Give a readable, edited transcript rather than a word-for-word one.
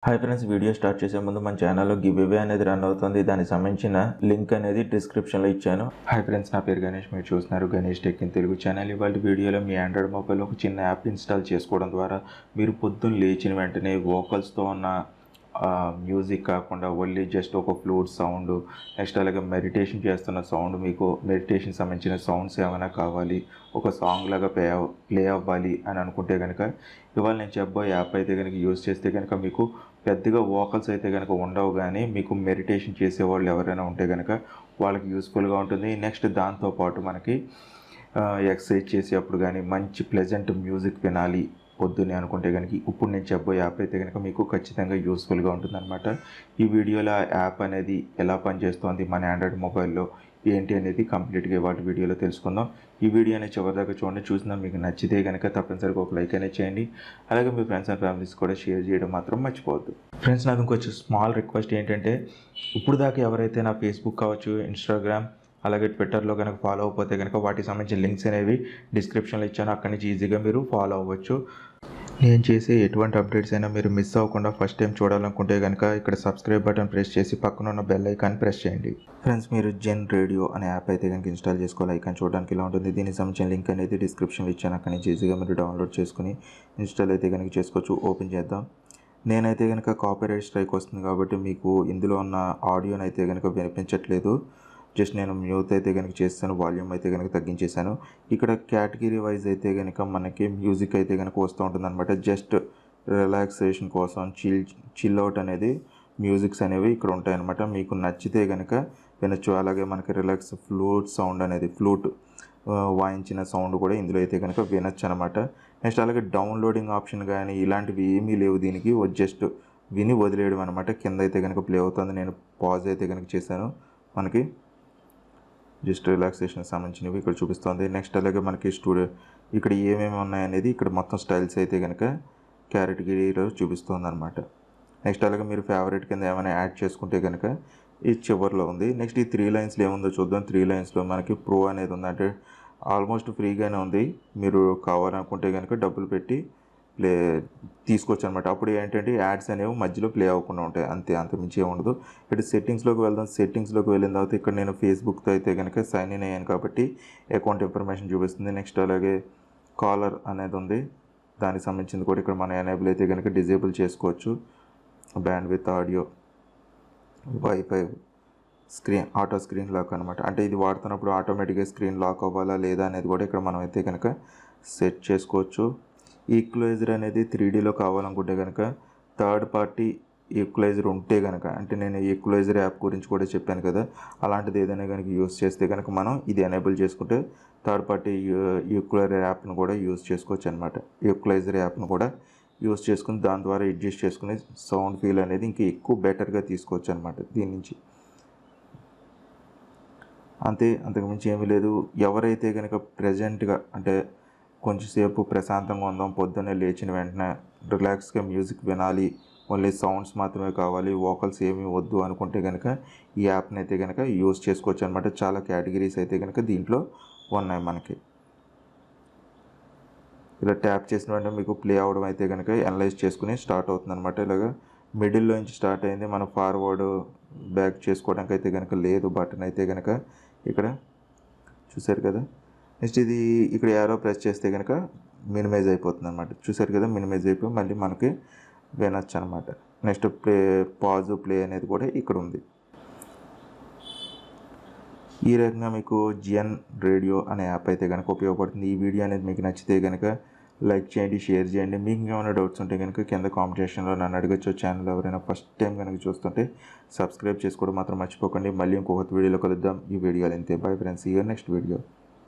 Hi friends, video start చేసే ముందు మన ఛానల్లో గివ్ అవే అనేది రన్ అవుతుంది. దానికి సంబంధించిన లింక్ అనేది డిస్క్రిప్షన్లో ఇచ్చాను. హాయ్ ఫ్రెండ్స్, నా పేరు గణేష్. మీరు చూస్తున్నారు Ganesh tech in Telugu channel. ఇవాళ వీడియోలో మీ ఆండ్రాయిడ్ మొబైల్లో ఒక చిన్న యాప్ ఇన్స్టాల్ చేసుకోవడం ద్వారా మీరు పొద్దున్న లేచిన వెంటనే వోకల్స్తో ఉన్న మ్యూజిక్ కాకుండా ఓన్లీ జస్ట్ ఒక ఫ్లూట్ సౌండ్, నెక్స్ట్ అలాగే మెడిటేషన్ చేస్తున్న సౌండ్, మీకు మెడిటేషన్ సంబంధించిన సౌండ్స్ ఏమైనా కావాలి, ఒక సాంగ్ లాగా ప్లే అవ్వాలి అని అనుకుంటే కనుక ఇవాళ నేను చెప్పబోయే యాప్ అయితే కనుక యూజ్ చేస్తే కనుక మీకు పెద్దగా వోకల్స్ అయితే కనుక ఉండవు, కానీ మీకు మెడిటేషన్ చేసేవాళ్ళు ఎవరైనా ఉంటే కనుక వాళ్ళకి యూస్ఫుల్గా ఉంటుంది. నెక్స్ట్ దాంతోపాటు మనకి ఎక్సర్సైజ్ చేసేటప్పుడు కానీ మంచి ప్లెజెంట్ మ్యూజిక్ వినాలి పొద్దున్నే అనుకుంటే కనుక ఇప్పుడు నేను చెప్పబోయే యాప్ అయితే కనుక మీకు ఖచ్చితంగా యూస్ఫుల్గా ఉంటుందన్నమాట. ఈ వీడియోలో యాప్ అనేది ఎలా పనిచేస్తుంది మన ఆండ్రాయిడ్ మొబైల్లో ఏంటి అనేది కంప్లీట్గా ఇవాళ వీడియోలో తెలుసుకుందాం. ఈ వీడియో అనేది చివరిదాకా చూడండి. చూసినా మీకు నచ్చితే కనుక తప్పనిసరిగా ఒక లైక్ అనేది చేయండి. అలాగే మీ ఫ్రెండ్స్ అండ్ ఫ్యామిలీస్ కూడా షేర్ చేయడం మాత్రం మర్చిపోవద్దు. ఫ్రెండ్స్, నాకు ఇంకొంచెం స్మాల్ రిక్వెస్ట్ ఏంటంటే, ఇప్పుడు దాకా ఎవరైతే నా ఫేస్బుక్ కావచ్చు, ఇన్స్టాగ్రామ్ అలాగే ట్విట్టర్లో కనుక ఫాలో అవ్వకపోతే కనుక వాటికి సంబంధించిన లింక్స్ అనేవి డిస్క్రిప్షన్లో ఇచ్చాను. అక్కడి నుంచి ఈజీగా మీరు ఫాలో అవ్వచ్చు. నేను చేసే ఎటువంటి అప్డేట్స్ అయినా మీరు మిస్ అవ్వకుండా ఫస్ట్ టైం చూడాలనుకుంటే కనుక ఇక్కడ సబ్స్క్రైబ్ బటన్ ప్రెస్ చేసి పక్కన ఉన్న బెల్ ఐకాన్ ప్రెస్ చేయండి. ఫ్రెండ్స్, మీరు జెన్ రేడియో అనే యాప్ అయితే కనుక ఇన్స్టాల్ చేసుకోవాలి. ఐకాన్ చూడడానికి ఇలా ఉంటుంది. దీనికి సంబంధించిన లింక్ అనేది డిస్క్రిప్షన్లో ఇచ్చాను. అక్కడి నుంచి ఈజీగా మీరు డౌన్లోడ్ చేసుకుని ఇన్స్టాల్ అయితే కనుక చేసుకోవచ్చు. ఓపెన్ చేద్దాం. నేనైతే కనుక కాపీరైట్ స్ట్రైక్ వస్తుంది కాబట్టి మీకు ఇందులో ఉన్న ఆడియోని అయితే కనుక వినిపించట్లేదు. జస్ట్ నేను మ్యూట్ అయితే కనుక చేస్తాను, వాల్యూమ్ అయితే కనుక తగ్గించేసాను. ఇక్కడ కేటగిరీ వైజ్ అయితే కనుక మనకి మ్యూజిక్ అయితే కనుక వస్తూ ఉంటుంది అనమాట. జస్ట్ రిలాక్సేషన్ కోసం చిల్ అవుట్ అనేది మ్యూజిక్స్ అనేవి ఇక్కడ ఉంటాయన్నమాట. మీకు నచ్చితే కనుక వినొచ్చు. అలాగే మనకి రిలాక్స్ ఫ్లూట్ సౌండ్ అనేది ఫ్లూట్ వాయించిన సౌండ్ కూడా ఇందులో అయితే కనుక వినొచ్చు అనమాట. నెక్స్ట్ అలాగే డౌన్లోడింగ్ ఆప్షన్ కానీ ఇలాంటివి ఏమీ లేవు దీనికి. జస్ట్ విని వదిలేయడం అనమాట. కింద అయితే కనుక ప్లే అవుతుంది. నేను పాజ్ అయితే కనుక చేశాను. మనకి జస్ట్ రిలాక్సేషన్ సంబంధించినవి ఇక్కడ చూపిస్తుంది. నెక్స్ట్ అలాగే మనకి ఇక్కడ ఏమేమి ఉన్నాయనేది ఇక్కడ మొత్తం స్టైల్స్ అయితే కనుక కేటగిరీలో చూపిస్తుంది అనమాట. నెక్స్ట్ అలాగే మీరు ఫేవరెట్ కింద ఏమైనా యాడ్ చేసుకుంటే కనుక ఈ చివరిలో ఉంది. నెక్స్ట్ ఈ 3 లైన్స్లో ఏముందో చూద్దాం. 3 లైన్స్లో మనకి ప్రో అనేది ఉంది. అంటే ఆల్మోస్ట్ ఫ్రీగానే ఉంది. మీరు కావాలనుకుంటే కనుక డబ్బులు పెట్టి తీసుకోవచ్చు అనమాట. అప్పుడు ఏంటంటే యాడ్స్ అనేవి మధ్యలో ప్లే అవ్వకుండా ఉంటాయి. అంతమించి ఉండదు. ఇక్కడ సెట్టింగ్స్లోకి వెళ్దాం. సెట్టింగ్స్లోకి వెళ్ళిన తర్వాత ఇక్కడ నేను ఫేస్బుక్తో అయితే కనుక సైన్ ఇన్ అయ్యాను కాబట్టి అకౌంట్ ఇన్ఫర్మేషన్ చూపిస్తుంది. నెక్స్ట్ అలాగే కాలర్ అనేది ఉంది. దానికి సంబంధించింది కూడా ఇక్కడ మనం ఎనేబుల్ అయితే కనుక డిజేబుల్ చేసుకోవచ్చు. Band with audio, wifi, auto screen lock అనమాట. అంటే ఇది వాడుతున్నప్పుడు ఆటోమేటిక్గా స్క్రీన్ లాక్ అవ్వాలా లేదా అనేది కూడా ఇక్కడ మనం అయితే కనుక సెట్ చేసుకోవచ్చు. ఈక్వలైజర్ అనేది 3Dలో కావాలనుకుంటే కనుక థర్డ్ పార్టీ ఈక్వలైజర్ ఉంటే కనుక, అంటే నేను ఈక్వలైజర్ యాప్ గురించి కూడా చెప్పాను కదా, అలాంటిది ఏదైనా కనుక యూస్ చేస్తే కనుక మనం ఇది ఎనేబుల్ చేసుకుంటే థర్డ్ పార్టీ ఈక్వలైజర్ యాప్ను కూడా యూస్ చేసుకోవచ్చు అనమాట. ఈక్వలైజర్ యాప్ను కూడా యూస్ చేసుకుని దాని ద్వారా అడ్జస్ట్ చేసుకుని సౌండ్ ఫీల్ అనేది ఇంకా ఎక్కువ బెటర్గా తీసుకోవచ్చు అనమాట దీని నుంచి. అంతకుమించి ఏమీ లేదు. ఎవరైతే కనుక ప్రజెంట్గా అంటే కొంచెంసేపు ప్రశాంతంగా ఉందాం, పొద్దున్నే లేచిన వెంటనే రిలాక్స్గా మ్యూజిక్ వినాలి, ఓన్లీ సౌండ్స్ మాత్రమే కావాలి, వోకల్స్ ఏమీ వద్దు అనుకుంటే కనుక ఈ యాప్ని అయితే కనుక యూజ్ చేసుకోవచ్చు అనమాట. చాలా కేటగిరీస్ అయితే కనుక దీంట్లో ఉన్నాయి. మనకి ఇలా ట్యాప్ చేసిన వెంటనే మీకు ప్లే అవ్వడం అయితే కనుక అనలైజ్ చేసుకుని స్టార్ట్ అవుతుంది అనమాట. ఇలాగా మిడిల్లో నుంచి స్టార్ట్ అయింది. మనం ఫార్వర్డ్ బ్యాక్ చేసుకోవడానికి అయితే కనుక లేదు బటన్ అయితే కనుక ఇక్కడ చూసారు కదా. నెక్స్ట్ ఇది ఇక్కడ యారో ప్రెస్ చేస్తే కనుక మినిమైజ్ అయిపోతుంది అనమాట. చూసారు కదా, మినిమైజ్ అయిపోయి మళ్ళీ మనకి వినొచ్చు అనమాట. నెక్స్ట్ పాజ్ ప్లే అనేది కూడా ఇక్కడ ఉంది. ఈ రకంగా మీకు జెన్ రేడియో అనే యాప్ అయితే కనుక ఉపయోగపడుతుంది. ఈ వీడియో అనేది మీకు నచ్చితే కనుక లైక్ చేయండి, షేర్ చేయండి. మీకు ఏమైనా డౌట్స్ ఉంటే కనుక కింద కామెంట్ సెక్షన్లో నన్ను అడగచ్చు. ఛానల్ ఎవరైనా ఫస్ట్ టైం కనుక చూస్తుంటే సబ్స్క్రైబ్ చేసుకోవడం మాత్రం మర్చిపోకండి. మళ్ళీ ఇంకొక వీడియోలో కలుద్దాం. ఈ వీడియోలు అంతే. Bye friends, see you next video.